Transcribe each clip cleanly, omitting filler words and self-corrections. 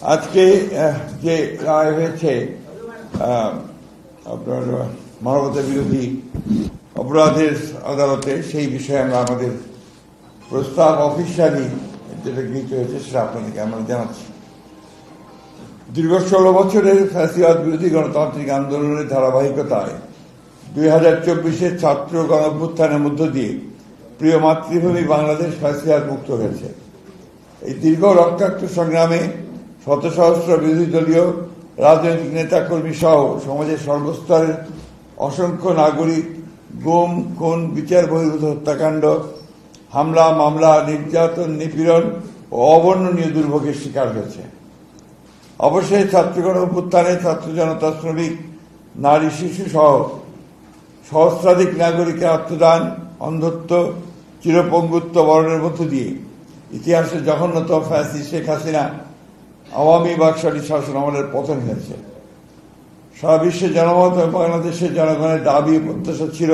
আজকে যে রায় হয়েছে আপনার মানবতা বিরোধী অপরাধের আদালতে, সেই বিষয়ে আমরা আমাদের প্রস্তাব অফিসিয়ালি যেটা গৃহীত হয়েছে সেটা আপনাদেরকে আমরা জানাচ্ছি। দীর্ঘ 16 বছরের ফ্যাসিবাদ বিরোধী গণতান্ত্রিক আন্দোলনের ধারাবাহিকতায় 2024-এর ছাত্র গণঅভ্যুত্থানের মধ্য দিয়ে প্রিয় মাতৃভূমি বাংলাদেশ ফ্যাসিবাদ মুক্ত হয়েছে। এই দীর্ঘ রক্তাক্ত সংগ্রামে শত সহস্র বিরোধী দলীয় রাজনৈতিক নেতাকর্মী সহ সমাজের সর্বস্তরের অসংখ্য নাগরিক গুম, খুন, বিচার বহির্ভূত হত্যাকাণ্ড, হামলা, মামলা, নির্যাতন, নিপীড়ন ও অবর্ণনীয় দুর্ভোগের শিকার হয়েছে। অবশ্যই ছাত্রগণ অভ্যুত্থানে ছাত্র জনতা, শ্রমিক, নারী, শিশু সহ সহস্রাধিক নাগরিকের আত্মদান, অন্ধত্ব, চিরপঙ্গুত্ব বরণের মধ্য দিয়ে ইতিহাসের জঘন্যতম ফ্যাসিস্ট শেখ হাসিনা আওয়ামী বাকশালী শাসন আমলের পতন হয়েছে। সারা বিশ্বের জনমত এবং বাংলাদেশের জনগণের দাবি ও প্রত্যাশা ছিল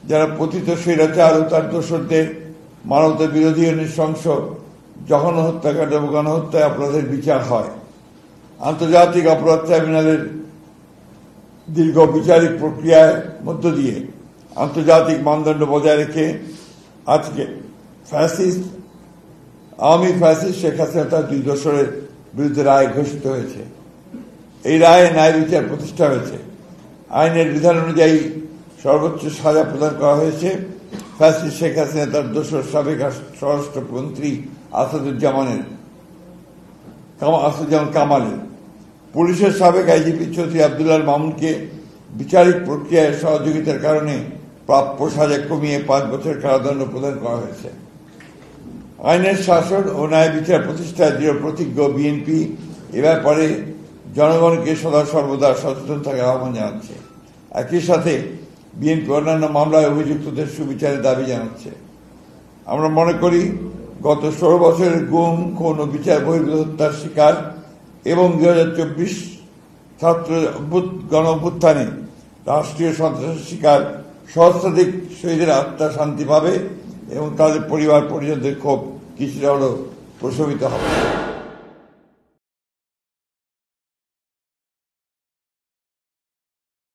যারা পতিত স্বৈরাচার ও তার দোসরদের মানবতা বিরোধী ও নৃশংস জঘন্য হত্যাকাণ্ড এবং গণহত্যায় অপরাধের বিচার হয়। আন্তর্জাতিক অপরাধ ট্রাইব্যুনালের দীর্ঘ বিচারিক প্রক্রিয়ার মধ্য দিয়ে আন্তর্জাতিক মানদণ্ড বজায় রেখে আজকে আওয়ামী ফ্যাসিস্ট শেখ হাসিনা তার 2 দোসরের বিরুদ্ধে রায় ঘোষিত হয়েছে। এই রায়ে ন্যায় বিচার প্রতিষ্ঠা হয়েছে। আইনের বিধান অনুযায়ী সর্বোচ্চ সাজা প্রদান করা হয়েছে ফ্যাসিস্ট শেখ হাসিনা তার দোসর সাবেক স্বরাষ্ট্রমন্ত্রী আসাদুজ্জামান কামালের। পুলিশের সাবেক আইজিপি চৌধুরী আবদুল্লাহ মামুনকে বিচারিক প্রক্রিয়ায় সহযোগিতার কারণে প্রাপ্য সাজা কমিয়ে 5 বছর কারাদণ্ড প্রদান করা হয়েছে। আইনের শাসন ও ন্যায় বিচার প্রতিষ্ঠায় দৃঢ় প্রতিজ্ঞ বিএনপি এ ব্যাপারে জনগণকে সদা সর্বদা সচেতন থাকার আহ্বান জানাচ্ছে। একই সাথে বিএনপি অন্যান্য মামলায় অভিযুক্তদের সুবিচারের দাবি জানাচ্ছে। আমরা মনে করি গত 16 বছরের গুম, খুন ও বিচার বহির্ভূত হত্যার শিকার এবং 2024 ছাত্র গণ অভ্যুত্থানে রাষ্ট্রীয় সন্ত্রাসের শিকার সহস্রাধিক শহীদের আত্মা শান্তি পাবে এবং তাদের পরিবার পরিজনদের ক্ষোভ কিছুটা হলেও প্রশমিত হবে।